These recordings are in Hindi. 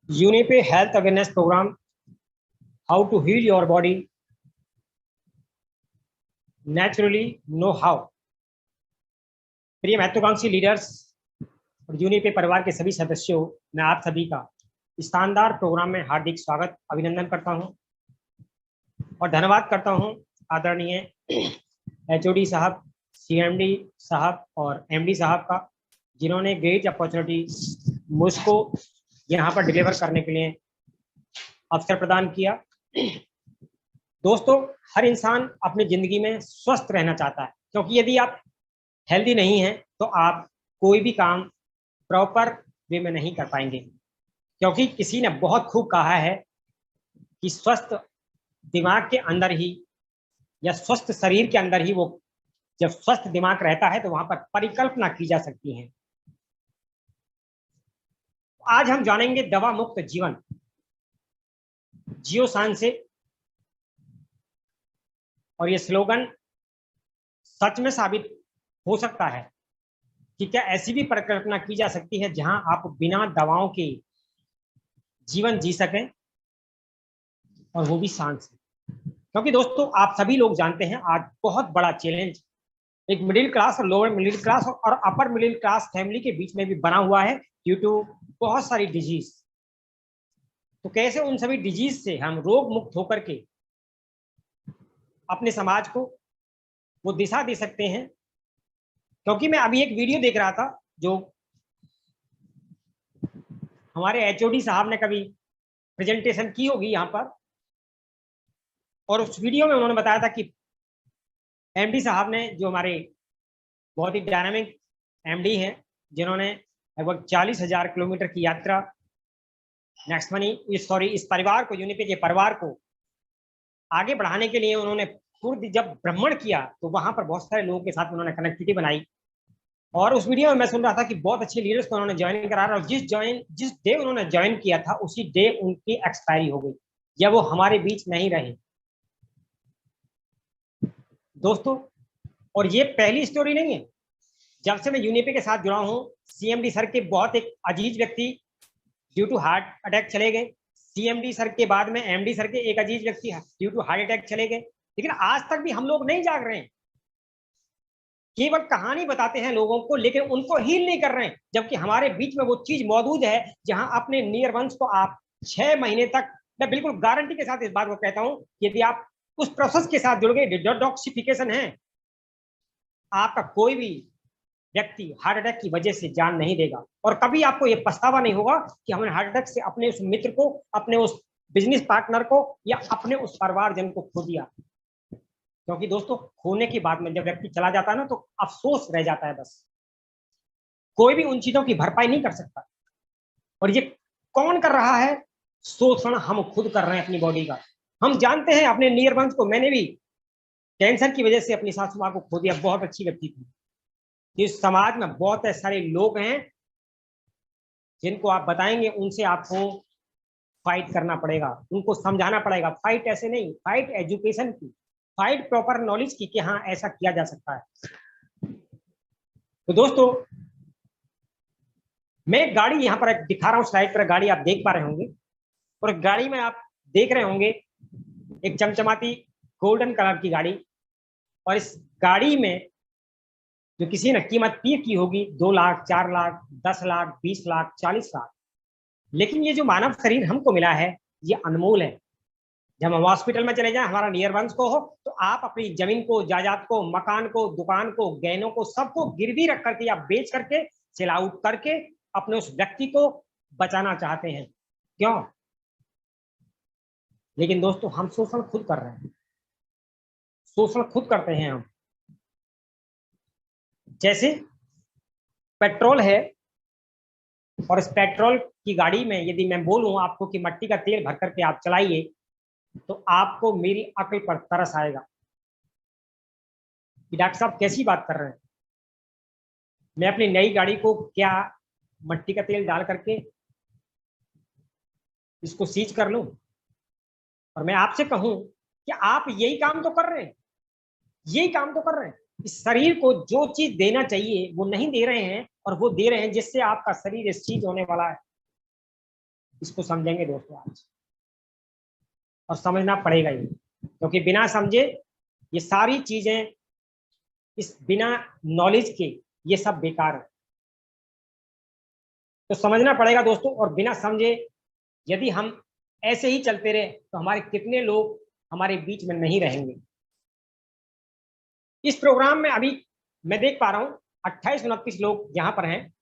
UNIPE Health Awareness Program, How to Heal Your Body Naturally, Know How। प्रिय महत्वाकांक्षी लीडर्स और यूनिपे परिवार के सभी सदस्यों, मैं आप सभी का इस शानदार प्रोग्राम में हार्दिक स्वागत अभिनंदन करता हूं और धन्यवाद करता हूं आदरणीय HOD साहब, CMD साहब और MD साहब का, जिन्होंने ग्रेट अपॉर्चुनिटी मुझको यहाँ पर डिलीवर करने के लिए अवसर प्रदान किया। दोस्तों, हर इंसान अपनी जिंदगी में स्वस्थ रहना चाहता है, क्योंकि यदि आप हेल्दी नहीं हैं तो आप कोई भी काम प्रॉपर वे में नहीं कर पाएंगे। क्योंकि किसी ने बहुत खूब कहा है कि स्वस्थ दिमाग के अंदर ही या स्वस्थ शरीर के अंदर ही वो, जब स्वस्थ दिमाग रहता है तो वहां पर परिकल्पना की जा सकती है। आज हम जानेंगे दवा मुक्त जीवन, जियो शान से। और ये स्लोगन सच में साबित हो सकता है कि क्या ऐसी भी परिकल्पना की जा सकती है जहां आप बिना दवाओं के जीवन जी सकें, और वो भी शान से। क्योंकि दोस्तों, आप सभी लोग जानते हैं आज बहुत बड़ा चैलेंज एक मिडिल क्लास और लोअर मिडिल क्लास और अपर मिडिल क्लास फैमिली के बीच में भी बना हुआ है, ड्यू टू बहुत सारी डिजीज। तो कैसे उन सभी डिजीज से हम रोग मुक्त होकर के अपने समाज को वो दिशा दे सकते हैं। क्योंकि मैं अभी एक वीडियो देख रहा था जो हमारे HOD साहब ने कभी प्रेजेंटेशन की होगी यहाँ पर, और उस वीडियो में उन्होंने बताया था कि MD साहब ने, जो हमारे बहुत ही डायनामिक MD हैं, जिन्होंने लगभग 40,000 किलोमीटर की यात्रा नेक्स्ट मनी इस परिवार को, यूनिपे के परिवार को आगे बढ़ाने के लिए उन्होंने पूर्व जब भ्रमण किया तो वहां पर बहुत सारे लोगों के साथ उन्होंने कनेक्टिविटी बनाई। और उस वीडियो में मैं सुन रहा था कि बहुत अच्छे लीडर्स को उन्होंने ज्वाइन करा, और जिस डे उन्होंने ज्वाइन किया था उसी डे उनकी एक्सपायरी हो गई, या वो हमारे बीच नहीं रहे। दोस्तों, और ये पहली स्टोरी नहीं है। जब से मैं यूनिपे के साथ जुड़ा हूं, CMD सर के बहुत एक अजीज व्यक्ति ड्यू टू हार्ट अटैक चले गए। CMD सर के बाद में MD सर के एक अजीज व्यक्ति ड्यू टू हार्ट अटैक चले गए। लेकिन आज तक भी हम लोग नहीं जाग रहे हैं, केवल कहानी बताते हैं लोगों को, लेकिन उनको हील नहीं कर रहे हैं। जबकि हमारे बीच में वो चीज मौजूद है जहां अपने नियर वंश को आप 6 महीने तक, मैं बिल्कुल गारंटी के साथ इस बात को कहता हूं, यदि आप उस प्रोसेस के साथ जुड़ गए, डिटॉक्सिफिकेशन है, आपका कोई भी व्यक्ति हार्ट अटैक की वजह से जान नहीं देगा। और कभी आपको यह पछतावा नहीं होगा कि हमने हार्ट अटैक से अपने उस मित्र को, अपने उस बिजनेस पार्टनर को, या अपने उस परिवारजन को खो दिया। क्योंकि दोस्तों, खोने की बात में जब व्यक्ति चला जाता है ना, तो अफसोस रह जाता है बस। कोई भी उन चीजों की भरपाई नहीं कर सकता। और ये कौन कर रहा है? शोषण हम खुद कर रहे हैं अपनी बॉडी का। हम जानते हैं अपने नियर वंश को। मैंने भी कैंसर की वजह से अपनी सासू माँ को खो दिया। बहुत अच्छी व्यक्ति थी। इस समाज में बहुत सारे लोग हैं जिनको आप बताएंगे, उनसे आपको फाइट करना पड़ेगा, उनको समझाना पड़ेगा। फाइट ऐसे नहीं, फाइट एजुकेशन की, फाइट प्रॉपर नॉलेज की कि हाँ ऐसा किया जा सकता है। तो दोस्तों, मैं गाड़ी यहाँ पर दिखा रहा हूँ, स्लाइड पर गाड़ी आप देख पा रहे होंगे, और गाड़ी में आप देख रहे होंगे एक चमचमाती गोल्डन कलर की गाड़ी। और इस गाड़ी में जो किसी ने कीमत पे की होगी 2 लाख, 4 लाख, 10 लाख, 20 लाख, 40 लाख। लेकिन ये जो मानव शरीर हमको मिला है, ये अनमोल है। जब हम हॉस्पिटल में चले जाएं, हमारा नियर वंश को हो, तो आप अपनी जमीन को, जायदाद को, मकान को, दुकान को, गहनों को, सबको गिरवी रख करके या बेच करके, सेल आउट करके अपने उस व्यक्ति को बचाना चाहते हैं। क्यों? लेकिन दोस्तों, हम शोषण खुद कर रहे हैं, शोषण खुद करते हैं हम। जैसे पेट्रोल है, और इस पेट्रोल की गाड़ी में यदि मैं बोलूं आपको कि मट्टी का तेल भर करके आप चलाइए, तो आपको मेरी अकल पर तरस आएगा कि डॉक्टर साहब कैसी बात कर रहे हैं। मैं अपनी नई गाड़ी को क्या मट्टी का तेल डाल करके इसको सीज कर लूं? और मैं आपसे कहूं कि आप यही काम तो कर रहे हैं, यही काम तो कर रहे हैं। इस शरीर को जो चीज देना चाहिए वो नहीं दे रहे हैं, और वो दे रहे हैं जिससे आपका शरीर इस चीज होने वाला है। इसको समझेंगे दोस्तों आज, और समझना पड़ेगा ही, क्योंकि बिना समझे ये सारी चीजें, इस बिना नॉलेज के ये सब बेकार है। तो समझना पड़ेगा दोस्तों, और बिना समझे यदि हम ऐसे ही चलते रहे तो हमारे कितने लोग हमारे बीच में नहीं रहेंगे। इस प्रोग्राम में अभी मैं देख पा रहा हूं 28-29 लोग यहां पर हैं।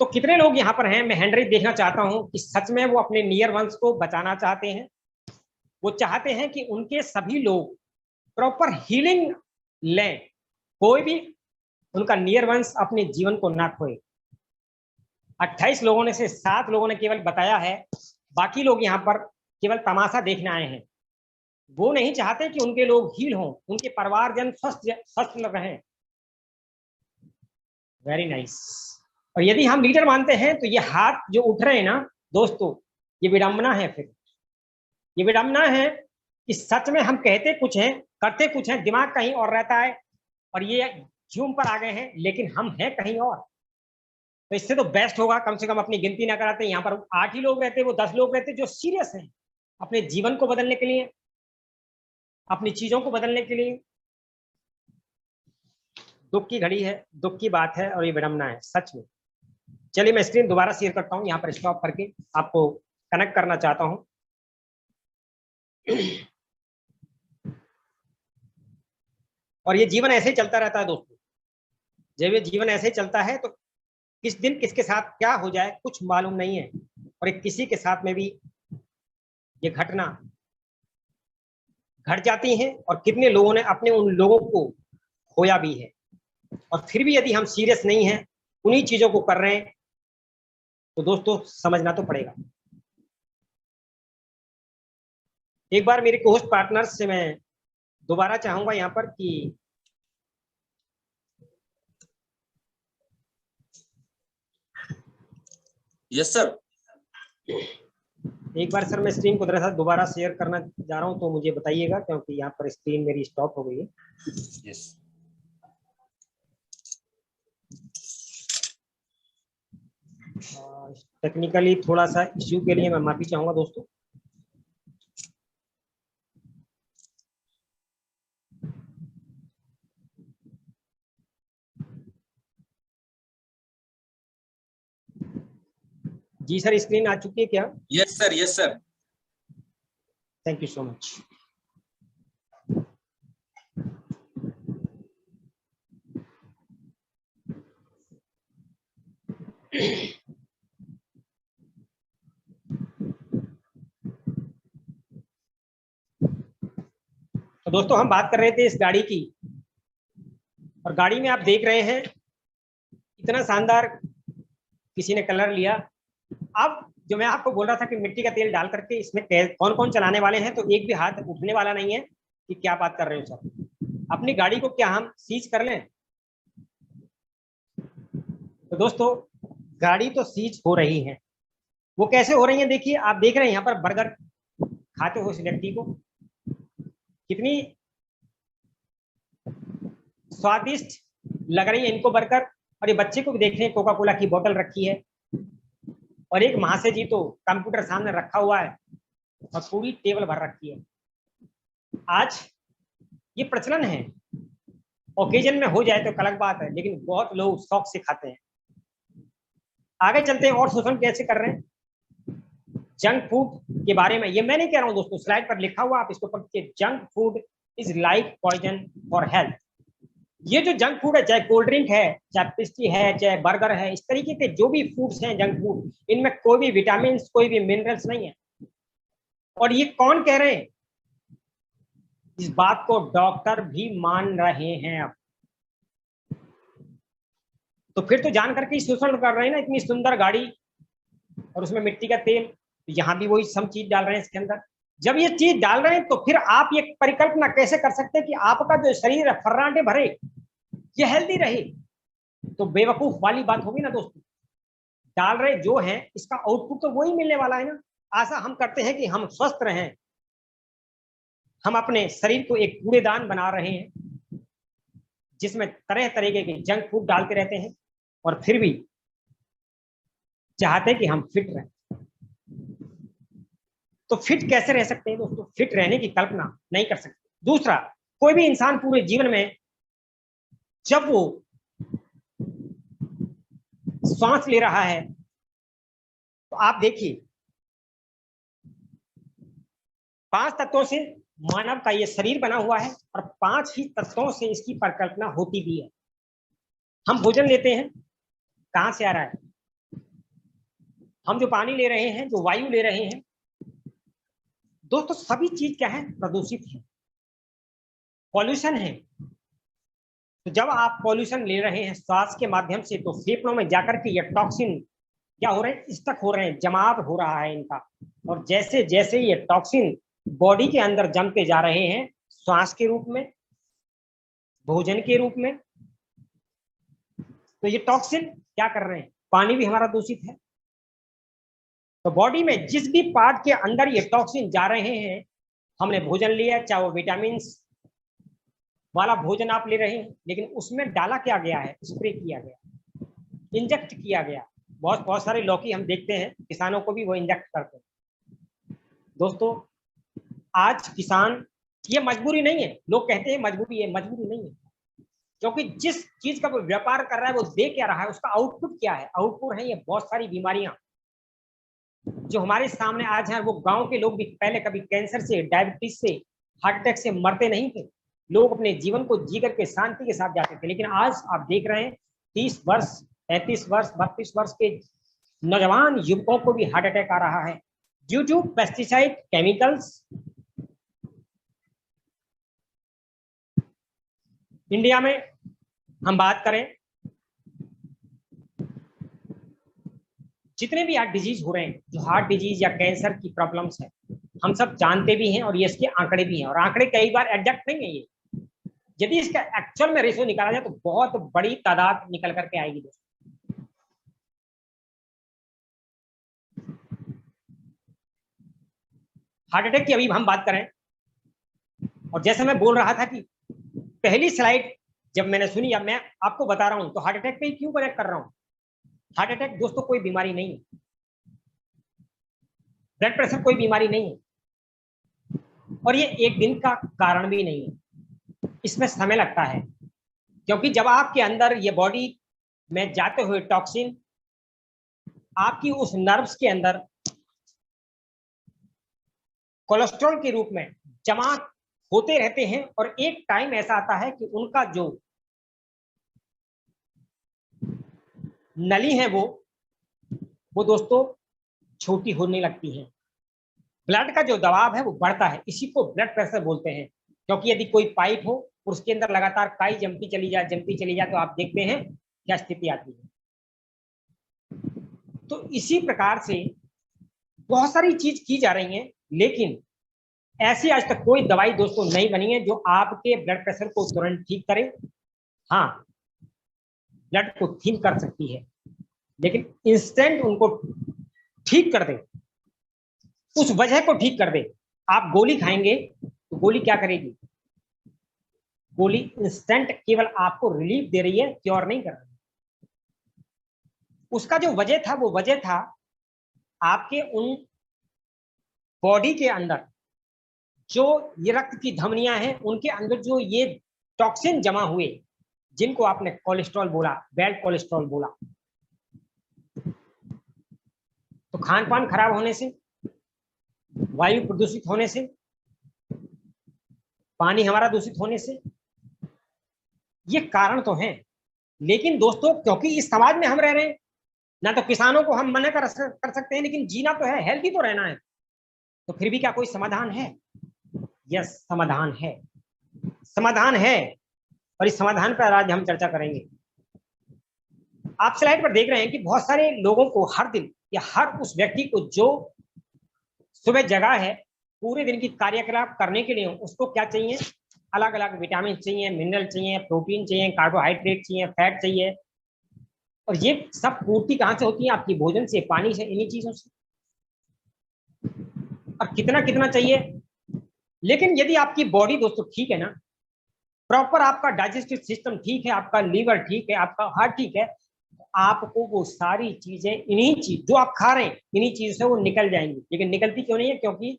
तो कितने लोग यहां पर हैं, मैं हैंड रेज देखना चाहता हूं कि सच में वो अपने नियर वंश को बचाना चाहते हैं। वो चाहते हैं कि उनके सभी लोग प्रॉपर हीलिंग लें, कोई भी उनका नियर वंश अपने जीवन को ना खोए। 28 लोगों ने से 7 लोगों ने केवल बताया है, बाकी लोग यहाँ पर केवल तमाशा देखने आए हैं। वो नहीं चाहते कि उनके लोग हील हों, उनके परिवारजन स्वस्थ रहें। Very nice. और यदि हम लीडर मानते हैं तो ये हाथ जो उठ रहे हैं ना दोस्तों, ये विडंबना है। फिर ये विडंबना है कि सच में हम कहते कुछ हैं, करते कुछ हैं, दिमाग कहीं और रहता है, और ये जूम पर आ गए हैं, लेकिन हम हैं कहीं और। तो इससे तो बेस्ट होगा कम से कम अपनी गिनती ना कराते, यहाँ पर 8 ही लोग रहते, वो 10 लोग रहते जो सीरियस हैं अपने जीवन को बदलने के लिए, अपनी चीजों को बदलने के लिए। दुख की घड़ी है, दुख की बात है, और ये विडंबना है सच में। चलिए मैं स्क्रीन दोबारा शेयर करता हूं, यहाँ पर स्टॉप करके आपको कनेक्ट करना चाहता हूं। और ये जीवन ऐसे ही चलता रहता है दोस्तों। जब ये जीवन ऐसे ही चलता है तो किस दिन किसके साथ क्या हो जाए कुछ मालूम नहीं है, और एक किसी के साथ में भी ये घटना घट जाती है, और कितने लोगों ने अपने उन लोगों को खोया भी है। और फिर भी यदि हम सीरियस नहीं हैं, उन्हीं चीजों को कर रहे हैं, तो दोस्तों समझना तो पड़ेगा। एक बार मेरे कोहोस्ट पार्टनर्स से मैं दोबारा चाहूंगा यहाँ पर कि यस सर। एक बार सर मैं स्क्रीन को दरअसल दोबारा शेयर करना जा रहा हूं, तो मुझे बताइएगा, क्योंकि यहाँ पर स्क्रीन मेरी स्टॉप हो गई है। यस टेक्निकली थोड़ा सा इश्यू के लिए मैं माफी चाहूंगा दोस्तों। जी सर, स्क्रीन आ चुकी है क्या? Yes sir, yes sir. Thank you so much. तो दोस्तों हम बात कर रहे थे इस गाड़ी की, और गाड़ी में आप देख रहे हैं इतना शानदार किसी ने कलर लिया। अब जो मैं आपको बोल रहा था कि मिट्टी का तेल डाल करके इसमें कौन कौन चलाने वाले हैं, तो एक भी हाथ उठने वाला नहीं है कि क्या बात कर रहे हो सर। अपनी गाड़ी को क्या हम सीज कर लें? तो दोस्तों गाड़ी तो सीज हो रही है। वो कैसे हो रही है देखिए, आप देख रहे हैं यहाँ पर बर्गर खाते हो इस व्यक्ति को, कितनी स्वादिष्ट लग रही है इनको बर्गर। और ये बच्चे को भी देख रहे हैं, कोका कोला की बोतल रखी है, और एक महाशय जी तो कंप्यूटर सामने रखा हुआ है, और पूरी टेबल भर रखी है। आज ये प्रचलन है, ओकेजन में हो जाए तो अलग बात है, लेकिन बहुत लोग शौक से खाते हैं। आगे चलते हैं और शोषण कैसे कर रहे हैं जंक फूड के बारे में। ये मैं नहीं कह रहा हूं दोस्तों, स्लाइड पर लिखा हुआ, आप इसको पढ़िए। Junk food is like poison for health. ये जो जंक फूड है, चाहे कोल्ड ड्रिंक है, चाहे पेस्ट्री है, चाहे बर्गर है, इस तरीके के जो भी फूड्स हैं जंक फूड, इनमें कोई भी विटामिन, कोई भी मिनरल्स नहीं है। और ये कौन कह रहे हैं? इस बात को डॉक्टर भी मान रहे हैं अब। तो फिर तो जान करके शोषण कर रहे हैं ना, इतनी सुंदर गाड़ी और उसमें मिट्टी का तेल, यहाँ भी वही सब चीज डाल रहे हैं इसके अंदर। जब ये चीज डाल रहे हैं तो फिर आप ये परिकल्पना कैसे कर सकते हैं कि आपका जो शरीर है फर्राटे भरे, ये हेल्दी रहे? तो बेवकूफ वाली बात होगी ना दोस्तों। डाल रहे जो है इसका आउटपुट तो वही मिलने वाला है ना। आशा हम करते हैं कि हम स्वस्थ रहें, हम अपने शरीर को एक कूड़ेदान बना रहे हैं जिसमें तरह तरह के जंक फूड डालते रहते हैं, और फिर भी चाहते कि हम फिट रहें। तो फिट कैसे रह सकते हैं दोस्तों? फिट रहने की कल्पना नहीं कर सकते। दूसरा, कोई भी इंसान पूरे जीवन में जब वो सांस ले रहा है तो आप देखिए 5 तत्वों से मानव का ये शरीर बना हुआ है और 5 ही तत्वों से इसकी परिकल्पना होती भी है। हम भोजन लेते हैं, कहां से आ रहा है? हम जो पानी ले रहे हैं, जो वायु ले रहे हैं, दोस्तों सभी चीज क्या है? प्रदूषित है, पॉल्यूशन है। तो जब आप पॉल्यूशन ले रहे हैं श्वास के माध्यम से, तो फेफड़ों में जाकर के ये टॉक्सिन क्या हो रहे हैं? स्टक हो रहे हैं, जमाव हो रहा है इनका। और जैसे जैसे ये टॉक्सिन बॉडी के अंदर जमते जा रहे हैं, श्वास के रूप में, भोजन के रूप में, तो ये टॉक्सिन क्या कर रहे हैं? पानी भी हमारा दूषित है। तो बॉडी में जिस भी पार्ट के अंदर ये टॉक्सिन जा रहे हैं, हमने भोजन लिया, चाहे वो विटामिन वाला भोजन आप ले रहे हैं, लेकिन उसमें डाला क्या गया है? स्प्रे किया गया, इंजेक्ट किया गया। बहुत सारे लौकी हम देखते हैं, किसानों को भी वो इंजेक्ट करते हैं। दोस्तों आज किसान, ये मजबूरी नहीं है, लोग कहते हैं मजबूरी है, मजबूरी नहीं है, क्योंकि जिस चीज का वो व्यापार कर रहा है वो दे क्या रहा है, उसका आउटपुट क्या है? आउटपुट है ये बहुत सारी बीमारियां जो हमारे सामने आज हैं। वो गांव के लोग भी पहले कभी कैंसर से, डायबिटीज से, हार्ट अटैक से मरते नहीं थे। लोग अपने जीवन को जी करके शांति के साथ जाते थे। लेकिन आज आप देख रहे हैं 30 वर्ष, 35 वर्ष, 32 वर्ष के नौजवान युवकों को भी हार्ट अटैक आ रहा है due to pesticide, chemicals. India में हम बात करें, जितने भी हार्ट डिजीज हो रहे हैं, जो हार्ट डिजीज या कैंसर की प्रॉब्लम्स है, हम सब जानते भी हैं और ये इसके आंकड़े भी हैं। और आंकड़े कई बार एग्जैक्ट नहीं है ये, यदि इसका एक्चुअल में रेशो निकाला जाए तो बहुत बड़ी तादाद निकल करके आएगी दोस्तों। हार्ट अटैक की अभी हम बात करें, और जैसे मैं बोल रहा था कि पहली स्लाइड जब मैंने सुनी, अब मैं आपको बता रहा हूं, तो हार्ट अटैक पे क्यों कनेक्ट कर रहा हूं? हार्ट अटैक दोस्तों कोई बीमारी नहीं है, ब्लड प्रेशर कोई बीमारी नहीं है, और ये एक दिन का कारण भी नहीं है। इसमें समय लगता है, क्योंकि जब आपके अंदर ये बॉडी में जाते हुए टॉक्सिन आपकी उस नर्व्स के अंदर कोलेस्ट्रॉल के रूप में जमा होते रहते हैं, और एक टाइम ऐसा आता है कि उनका जो नली है वो दोस्तों छोटी होने लगती है। ब्लड का जो दबाव है वो बढ़ता है, इसी को ब्लड प्रेशर बोलते हैं। क्योंकि यदि कोई पाइप हो और उसके अंदर लगातार काई जमती चली जाए तो आप देखते हैं क्या स्थिति आती है। तो इसी प्रकार से बहुत सारी चीज की जा रही है, लेकिन ऐसी आज तक कोई दवाई दोस्तों नहीं बनी है जो आपके ब्लड प्रेशर को तुरंत ठीक करे। हाँ, ब्लड को ठीक कर सकती है, लेकिन इंस्टेंट उनको ठीक कर दे, उस वजह को ठीक कर दे। आप गोली खाएंगे तो गोली क्या करेगी? गोली इंस्टेंट केवल आपको रिलीफ दे रही है, क्योर नहीं कर रही। उसका जो वजह था वो वजह था आपके उन बॉडी के अंदर जो ये रक्त की धमनियां हैं, उनके अंदर जो ये टॉक्सिन जमा हुए, जिनको आपने कोलेस्ट्रॉल बोला, बैड कोलेस्ट्रॉल बोला। तो खान पान खराब होने से, वायु प्रदूषित होने से, पानी हमारा दूषित होने से, ये कारण तो हैं। लेकिन दोस्तों क्योंकि इस समाज में हम रह रहे हैं, ना तो किसानों को हम मना कर सकते हैं, लेकिन जीना तो है, हेल्थी तो रहना है। तो फिर भी क्या कोई समाधान है? यस, समाधान है, समाधान है, और इस समाधान पर आज हम चर्चा करेंगे। आप स्लाइड पर देख रहे हैं कि बहुत सारे लोगों को हर दिन या हर उस व्यक्ति को जो सुबह जगह है पूरे दिन की कार्यकलाप करने के लिए, उसको क्या चाहिए? अलग अलग विटामिन चाहिए, मिनरल चाहिए, प्रोटीन चाहिए, कार्बोहाइड्रेट चाहिए, फैट चाहिए। और ये सब पूर्ति कहां से होती है? आपकी भोजन से, पानी से, इन्हीं चीजों से। और कितना कितना चाहिए? लेकिन यदि आपकी बॉडी दोस्तों ठीक है ना, प्रॉपर आपका डाइजेस्टिव सिस्टम ठीक है, आपका लीवर ठीक है, आपका हार्ट ठीक है, आपको वो सारी चीजें, इन्हीं चीज जो आप खा रहे हैं, इन्हीं चीजों से वो निकल जाएंगी। लेकिन निकलती क्यों नहीं है? क्योंकि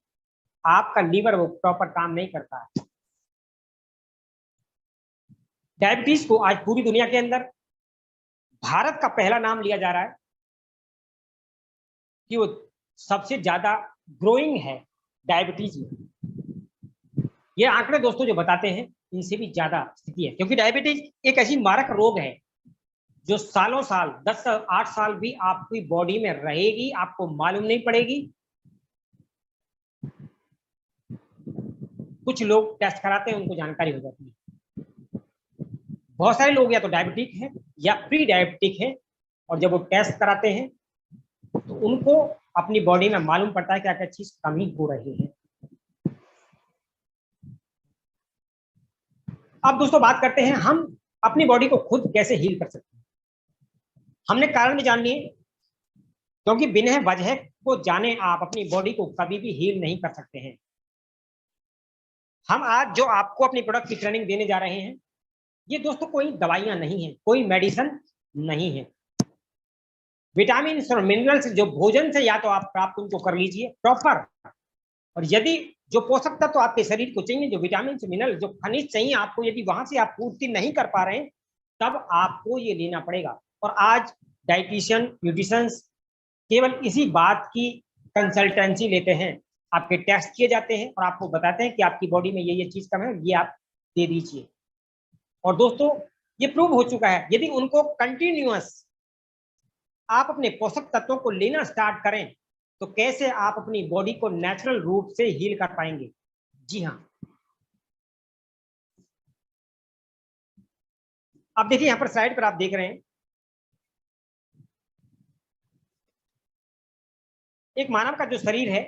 आपका लीवर वो प्रॉपर काम नहीं करता है। डायबिटीज को आज पूरी दुनिया के अंदर भारत का पहला नाम लिया जा रहा है कि वो सबसे ज्यादा ग्रोइंग है डायबिटीज में। ये आंकड़े दोस्तों जो बताते हैं, इनसे भी ज्यादा स्थिति है, क्योंकि डायबिटीज एक ऐसी मारक रोग है जो सालों साल 10-8 साल भी आपकी बॉडी में रहेगी, आपको मालूम नहीं पड़ेगी। कुछ लोग टेस्ट कराते हैं, उनको जानकारी हो जाती है। बहुत सारे लोग या तो डायबिटिक हैं या प्री डायबिटिक हैं, और जब वो टेस्ट कराते हैं तो उनको अपनी बॉडी में मालूम पड़ता है क्या क्या चीज कमी हो रही है। अब दोस्तों बात करते हैं हम अपनी बॉडी को खुद कैसे हील कर सकते हैं। हमने कारण भी जान लिए, क्योंकि बिना वजह को जाने आप अपनी बॉडी को कभी भी हील नहीं कर सकते हैं। हम आज जो आपको अपनी प्रोडक्ट की ट्रेनिंग देने जा रहे हैं, ये दोस्तों कोई दवाइयां नहीं है, कोई मेडिसिन नहीं है। विटामिन और मिनरल्स जो भोजन से या तो आप प्राप्त उनको कर लीजिए प्रॉपर, और यदि जो पोषक तत्व तो आपके शरीर को चाहिए, जो विटामिन मिनरल जो खनिज चाहिए आपको, यदि वहां से आप पूर्ति नहीं कर पा रहे हैं, तब आपको ये लेना पड़ेगा। और आज डाइटिशियन, न्यूट्रिशंस केवल इसी बात की कंसल्टेंसी लेते हैं। आपके टेस्ट किए जाते हैं और आपको बताते हैं कि आपकी बॉडी में ये चीज कम है, ये आप दे दीजिए। और दोस्तों ये प्रूव हो चुका है, यदि उनको कंटिन्यूअस आप अपने पोषक तत्वों को लेना स्टार्ट करें, तो कैसे आप अपनी बॉडी को नेचुरल रूप से हील कर पाएंगे। जी हाँ, अब देखिए यहां पर स्लाइड पर आप देख रहे हैं, एक मानव का जो शरीर है,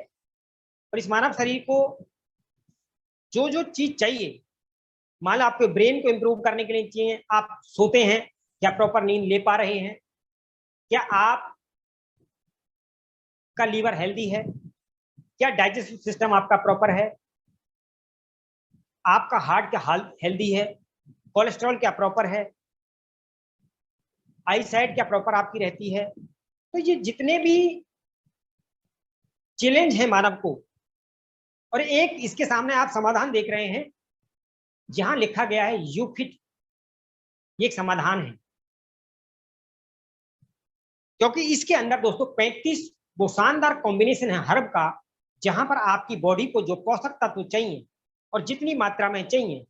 और इस मानव शरीर को जो जो चीज चाहिए, मान लो आपके ब्रेन को इंप्रूव करने के लिए चाहिए, आप सोते हैं, क्या प्रॉपर नींद ले पा रहे हैं? क्या आप का लीवर हेल्दी है? क्या डाइजेस्टिव सिस्टम आपका प्रॉपर है? आपका हार्ट क्या हेल्दी है? कोलेस्ट्रॉल क्या प्रॉपर है? आई साइट क्या प्रॉपर आपकी रहती है? तो ये जितने भी चैलेंज है मानव को, और एक इसके सामने आप समाधान देख रहे हैं, जहां लिखा गया है यू फिट, ये एक समाधान है। क्योंकि इसके अंदर दोस्तों 35 वो शानदार कॉम्बिनेशन है हर्ब का, जहां पर आपकी बॉडी को जो पोषक तत्व चाहिए और जितनी मात्रा में चाहिए,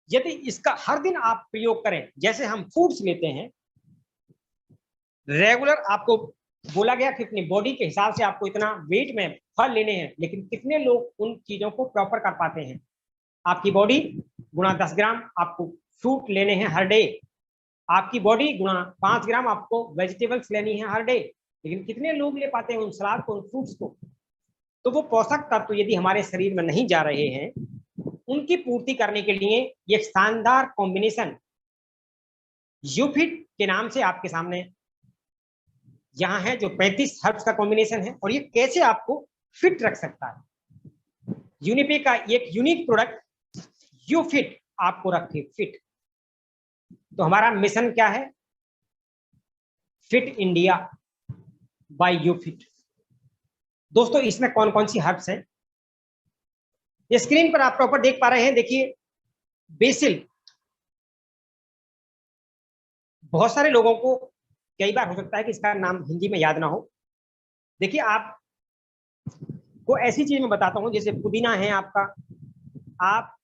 यदि इसका हर दिन आप प्रयोग करें, जैसे हम फूड्स लेते हैं रेगुलर, आपको बोला गया कि अपनी बॉडी के हिसाब से आपको इतना वेट में फल लेने हैं, लेकिन कितने लोग उन चीजों को प्रॉपर कर पाते हैं? आपकी बॉडी गुणा 10 ग्राम आपको फ्रूट लेने हैं हर डे, आपकी बॉडी गुणा 5 ग्राम आपको वेजिटेबल्स लेनी है हर डे, लेकिन कितने लोग ले पाते हैं उन सलाद को, उन फ्रूट्स को? तो वो पोषक तत्व यदि हमारे शरीर में नहीं जा रहे हैं, उनकी पूर्ति करने के लिए ये शानदार कॉम्बिनेशन यूफिट के नाम से आपके सामने यहाँ है, जो 35 हर्ब्स का कॉम्बिनेशन है, और ये कैसे आपको फिट रख सकता है। यूनिपे का एक यूनिक प्रोडक्ट यूफिट आपको रखे फिट। तो हमारा मिशन क्या है? Fit India by you fit. दोस्तों इसमें कौन कौन सी हर्ब्स हैं, ये स्क्रीन पर आप प्रॉपर देख पा रहे हैं। देखिए बेसिल, बहुत सारे लोगों को कई बार हो सकता है कि इसका नाम हिंदी में याद ना हो। देखिए आप को ऐसी चीज मैं बताता हूं, जैसे पुदीना है आपका, आप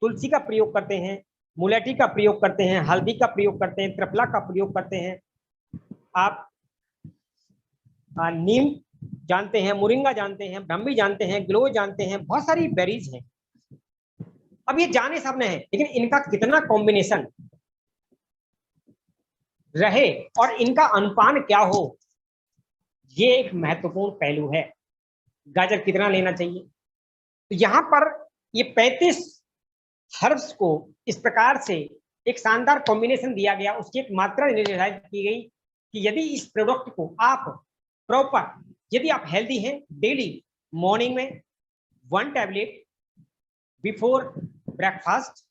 तुलसी का प्रयोग करते हैं, मुलेठी का प्रयोग करते हैं, हल्दी का प्रयोग करते हैं, त्रिफला का प्रयोग करते हैं, आप नीम जानते हैं, मोरिंगा जानते हैं, ब्रह्मी जानते हैं, ग्लो जानते हैं, बहुत सारी बेरीज हैं। अब ये जाने सबने हैं, लेकिन इनका कितना कॉम्बिनेशन रहे और इनका अनुपान क्या हो, ये एक महत्वपूर्ण पहलू है। गाजर कितना लेना चाहिए? तो यहां पर ये 35 हर्ब्स को इस प्रकार से एक शानदार कॉम्बिनेशन दिया गया, उसकी एक मात्रा निर्धारित की गई कि यदि इस प्रोडक्ट को आप प्रॉपर, यदि आप हेल्दी हैं, डेली मॉर्निंग में 1 टैबलेट बिफोर ब्रेकफास्ट,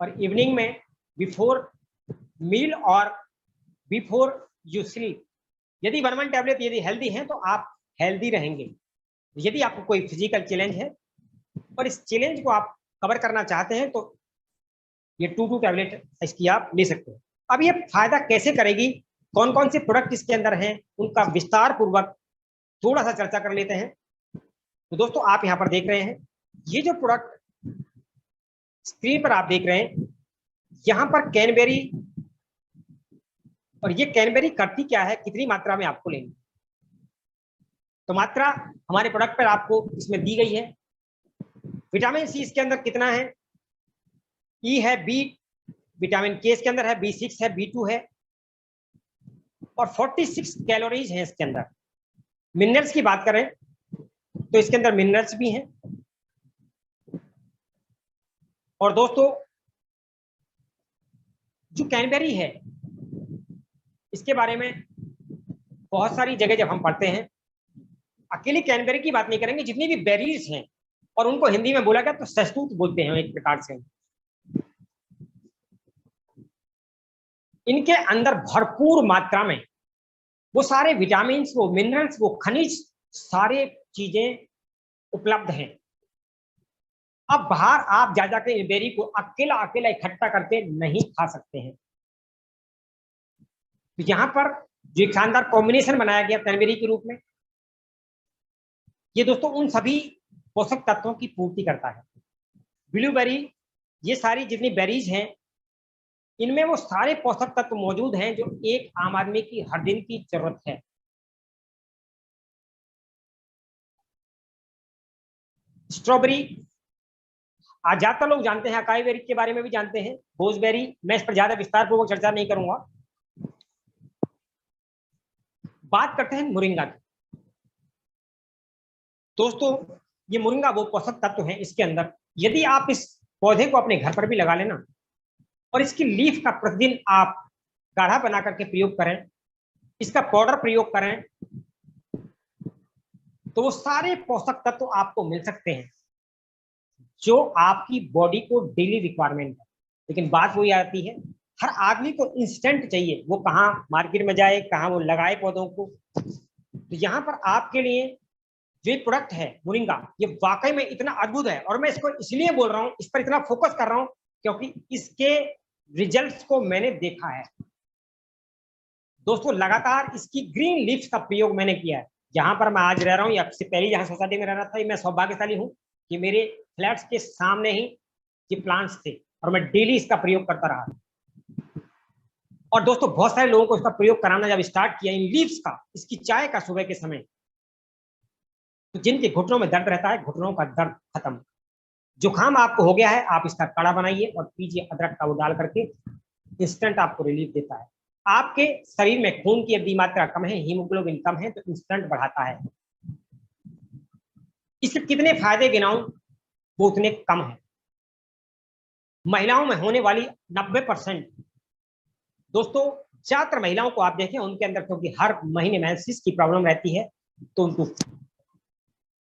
और इवनिंग में बिफोर मील और बिफोर यू स्लीप। यदि 1 टैबलेट यदि हेल्दी है तो आप हेल्दी रहेंगे। यदि आपको कोई फिजिकल चैलेंज है और इस चैलेंज को आप कवर करना चाहते हैं तो ये 2 टैबलेट इसकी आप ले सकते हैं। अब ये फायदा कैसे करेगी, कौन कौन से प्रोडक्ट इसके अंदर हैं, उनका विस्तार पूर्वक थोड़ा सा चर्चा कर लेते हैं। तो दोस्तों आप यहाँ पर देख रहे हैं ये जो प्रोडक्ट स्क्रीन पर आप देख रहे हैं, यहाँ पर कैनबेरी, और ये कैनबेरी करती क्या है, कितनी मात्रा में आपको लेनी। तो मात्रा हमारे प्रोडक्ट पर आपको इसमें दी गई है। विटामिन सी इसके अंदर कितना है, ई है, बी विटामिन के इसके अंदर है, B6 है, B2 है और 46 कैलोरीज हैं इसके अंदर। मिनरल्स की बात करें तो इसके अंदर मिनरल्स भी हैं। और दोस्तों जो कैनबेरी है इसके बारे में बहुत सारी जगह जब हम पढ़ते हैं, अकेली कैनबेरी की बात नहीं करेंगे, जितनी भी बेरीज हैं और उनको हिंदी में बोला गया तो शहतूत बोलते हैं एक प्रकार से। इनके अंदर भरपूर मात्रा में वो सारे विटामिन, वो मिनरल्स, वो खनिज, सारे चीजें उपलब्ध हैं। अब बाहर आप जा जाकर बेरी को अकेला अकेला इकट्ठा करके नहीं खा सकते हैं। तो यहां पर जो एक शानदार कॉम्बिनेशन बनाया गया कैनबेरी के रूप में, ये दोस्तों उन सभी पोषक तत्वों की पूर्ति करता है। ब्लूबेरी, ये सारी जितनी बेरीज हैं इनमें वो सारे पोषक तत्व मौजूद हैं जो एक आम आदमी की हर दिन की जरूरत है। स्ट्रॉबेरी, आज ज्यादातर लोग जानते हैं, अकाई बेरी के बारे में भी जानते हैं, गोसबेरी, मैं इस पर ज्यादा विस्तार पूर्वक चर्चा नहीं करूंगा। बात करते हैं मोरिंगा की। दोस्तों ये मोरिंगा वो पोषक तत्व है इसके अंदर, यदि आप इस पौधे को अपने घर पर भी लगा लेना और इसकी लीफ का प्रतिदिन आप काढ़ा बना करके प्रयोग करें, इसका पाउडर प्रयोग करें, तो वो सारे पोषक तत्व आपको मिल सकते हैं जो आपकी बॉडी को डेली रिक्वायरमेंट है। लेकिन बात वही आती है, हर आदमी को इंस्टेंट चाहिए, वो कहाँ मार्केट में जाए, कहाँ वो लगाए पौधों को। तो यहाँ पर आपके लिए जो प्रोडक्ट है मोरिंगा, ये वाकई में इतना अद्भुत है। और मैं इसको इसलिए बोल रहा हूँ, इस पर इतना फोकस कर रहा हूँ क्योंकि इसके रिजल्ट्स को मैंने देखा है। दोस्तों लगातार इसकी ग्रीन लीव्स का प्रयोग मैंने किया है। जहां पर मैं आज रह रहा हूँ या इससे पहले जहां सोसाइटी में रह रहा था, मैं सौभाग्यशाली हूँ कि मेरे फ्लैट्स के सामने ही ये प्लांट्स थे और मैं डेली इसका प्रयोग करता रहा। और दोस्तों बहुत सारे लोगों को इसका प्रयोग कराना जब स्टार्ट किया, इन लीव्स का, इसकी चाय का सुबह के समय, तो जिनके घुटनों में दर्द रहता है, घुटनों का दर्द खत्म। जुकाम आपको हो गया है, आप इसका काढ़ा बनाइए और पीजिए, अदरक का वो डाल करके, इंस्टेंट आपको रिलीफ देता है। आपके शरीर में खून की यदि मात्रा कम है, हीमोग्लोबिन कम है, तो इंस्टेंट बढ़ाता है। इसके कितने फायदे गिनाऊं वो उतने कम है। महिलाओं में होने वाली 90%, दोस्तों ज्यादातर महिलाओं को आप देखें उनके अंदर क्योंकि हर महीने मेंसेस की प्रॉब्लम रहती है तो उनको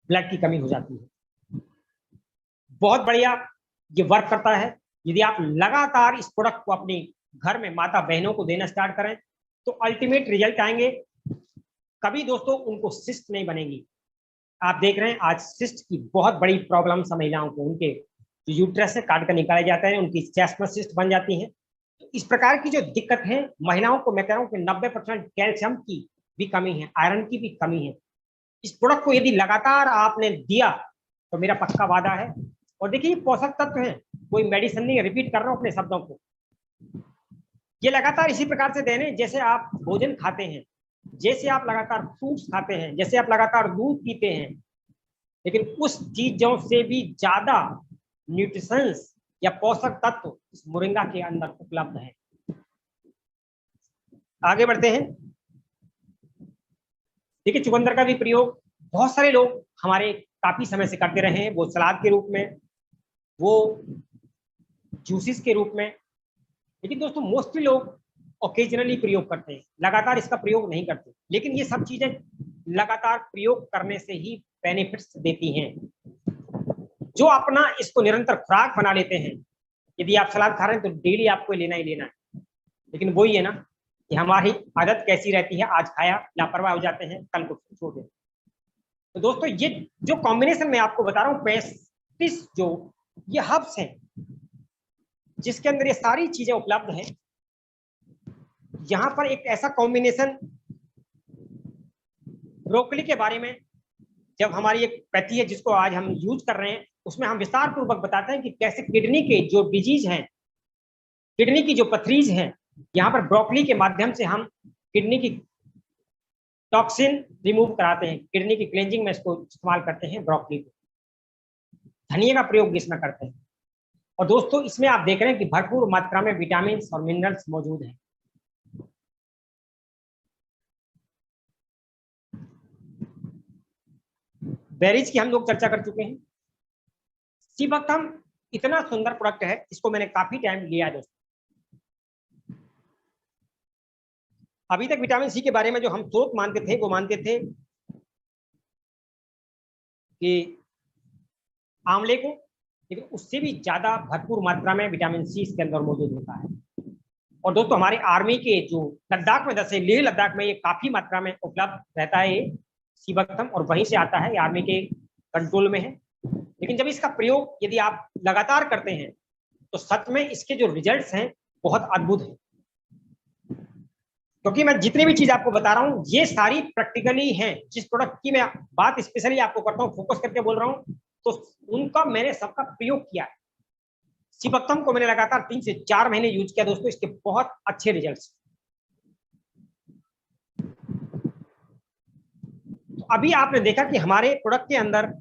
ब्लड की कमी हो जाती है। बहुत बढ़िया ये वर्क करता है। यदि आप लगातार इस प्रोडक्ट को अपनी घर में माता बहनों को देना स्टार्ट करें तो अल्टीमेट रिजल्ट आएंगे। कभी दोस्तों उनको सिस्ट नहीं बनेगी। आप देख रहे हैं आज सिस्ट की बहुत बड़ी प्रॉब्लम है महिलाओं को, उनके जो यूट्रस से काट कर निकाले जाते हैं, उनकी चेस्ट में सिस्ट बन जाती है। तो इस प्रकार की जो दिक्कत है महिलाओं को, मैं कह रहा हूँ कि 90% कैल्शियम की भी कमी है, आयरन की भी कमी है। इस प्रोडक्ट को यदि लगातार आपने दिया तो मेरा पक्का वादा है। और देखिए पोषक तत्व है, कोई मेडिसिन नहीं, रिपीट कर रहा हूँ अपने शब्दों को। ये लगातार इसी प्रकार से देने, जैसे आप भोजन खाते हैं, जैसे आप लगातार फ्रूट्स खाते हैं, जैसे आप लगातार दूध पीते हैं, लेकिन उस चीजों से भी ज्यादा न्यूट्रिशंस या पोषक तत्व इस मोरिंगा के अंदर उपलब्ध है। आगे बढ़ते हैं। देखिए चुकंदर का भी प्रयोग बहुत सारे लोग हमारे काफी समय से करते रहे हैं, वो सलाद के रूप में, वो जूसेस के रूप में। लेकिन दोस्तों मोस्टली लोग ओकेजनली प्रयोग करते हैं, लगातार इसका प्रयोग नहीं करते। लेकिन ये सब चीजें लगातार प्रयोग करने से ही बेनिफिट्स देती हैं। जो अपना इसको निरंतर खुराक बना लेते हैं, यदि आप सलाद खा रहे हैं तो डेली आपको लेना ही लेना है। लेकिन वही है ना, कि हमारी आदत कैसी रहती है, आज खाया लापरवाह हो जाते हैं, कल को छोड़ देते हैं। तो दोस्तों ये जो कॉम्बिनेशन मैं आपको बता रहा हूँ 35 जो ये हब्स हैं जिसके अंदर ये सारी चीजें उपलब्ध हैं। यहाँ पर एक ऐसा कॉम्बिनेशन ब्रोकली के बारे में, जब हमारी एक पैथी है जिसको आज हम यूज कर रहे हैं, उसमें हम विस्तार पूर्वक बताते हैं कि कैसे किडनी के जो डिजीज हैं, किडनी की जो पथरीज हैं, यहाँ पर ब्रोकली के माध्यम से हम किडनी की टॉक्सिन रिमूव कराते हैं। किडनी की क्लेंजिंग में इसको इस्तेमाल करते हैं ब्रोकली को। धनिया का प्रयोग इसमें करते हैं। और दोस्तों इसमें आप देख रहे हैं कि भरपूर मात्रा में विटामिन और मिनरल्स मौजूद हैं। बेरीज की हम लोग चर्चा कर चुके हैं। सीबकथम इतना सुंदर प्रोडक्ट है, इसको मैंने काफी टाइम लिया है दोस्तों। अभी तक विटामिन सी के बारे में जो हम स्रोत मानते थे वो मानते थे कि आंवले को, लेकिन उससे भी ज्यादा भरपूर मात्रा में विटामिन सी इसके अंदर मौजूद होता है। और दोस्तों हमारे आर्मी के जो लद्दाख में, जैसे लेह लद्दाख में ये काफी मात्रा में उपलब्ध रहता है ये सीबकथम, और वहीं से आता है, आर्मी के कंट्रोल में है। लेकिन जब इसका प्रयोग यदि आप लगातार करते हैं तो सच में इसके जो रिजल्ट्स हैं बहुत अद्भुत हैं। क्योंकि मैं जितनी भी चीज आपको बता रहा हूं ये सारी प्रैक्टिकली हैं। जिस प्रोडक्ट की मैं बात स्पेशली आपको करता हूं, फोकस करके बोल रहा हूं, तो उनका मैंने सबका प्रयोग किया है। सीबकथम को मैंने लगातार 3 से 4 महीने यूज किया दोस्तों, इसके बहुत अच्छे रिजल्ट्स। तो अभी आपने देखा कि हमारे प्रोडक्ट के अंदर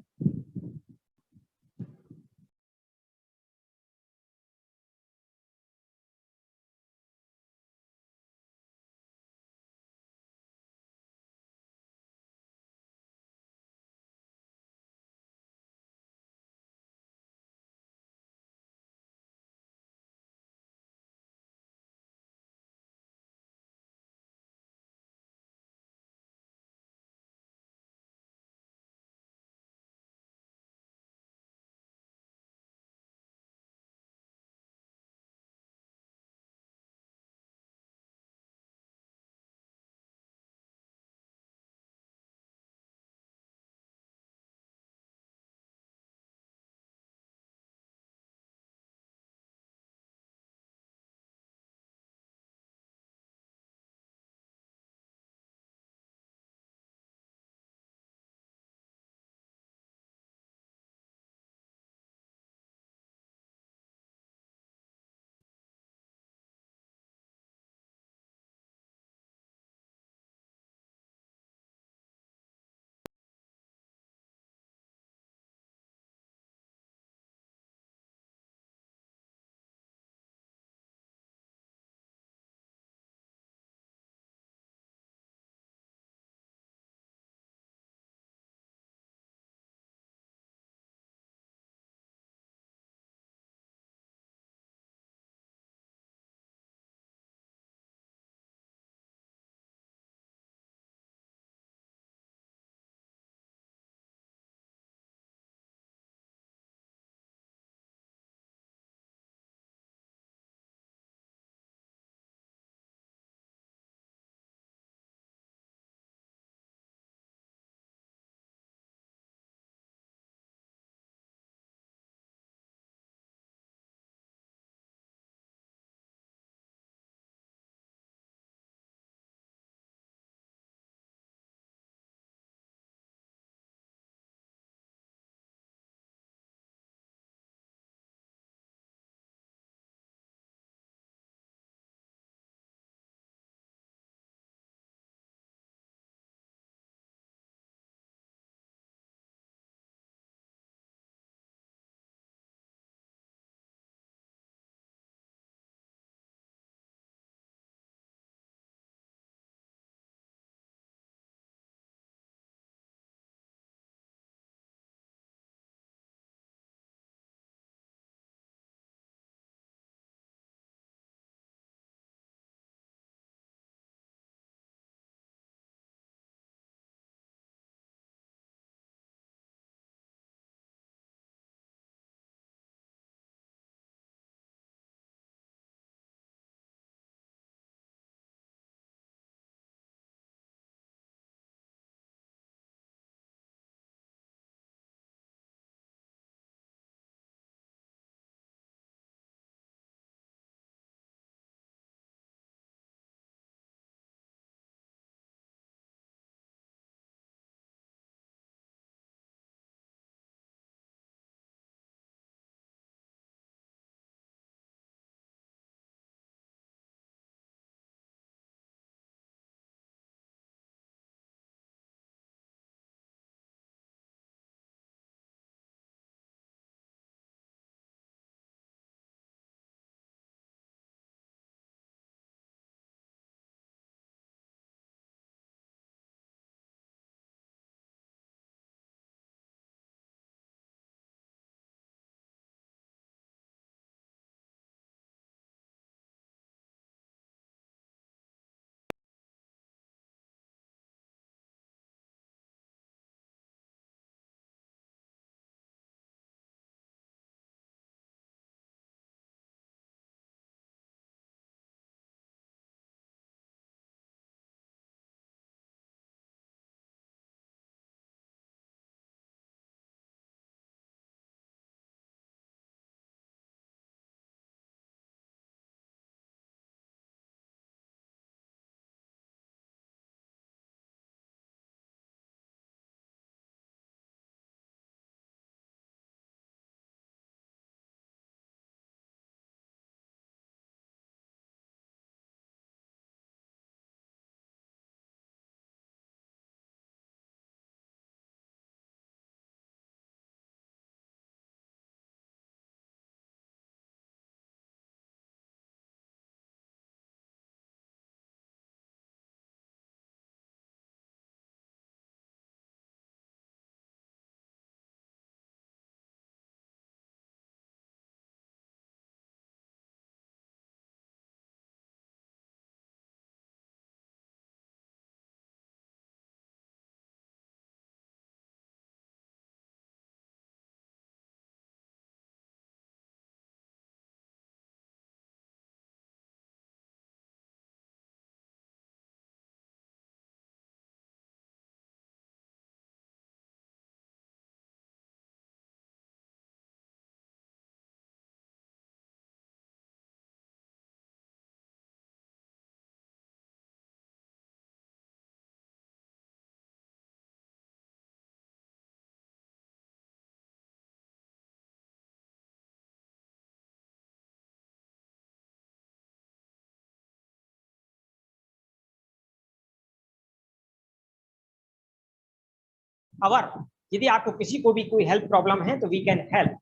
और यदि आपको किसी को भी कोई हेल्प प्रॉब्लम है तो वी कैन हेल्प,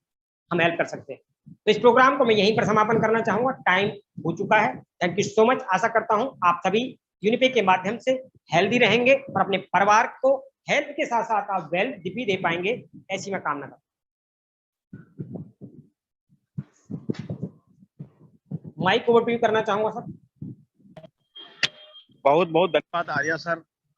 हम हेल्प कर सकते हैं। तो इस प्रोग्राम को मैं यहीं पर समापन करना चाहूंगा, टाइम हो चुका है। Thank you so much. आशा करता हूं आप सभी यूनिपे के माध्यम से हेल्दी रहेंगे और अपने परिवार को हेल्थ के साथ साथ आप वेल्थ भी दे पाएंगे, ऐसी मैं कामना करता हूं। माइक ओवर टू यू करना चाहूंगा सर। बहुत बहुत धन्यवाद आर्या सर।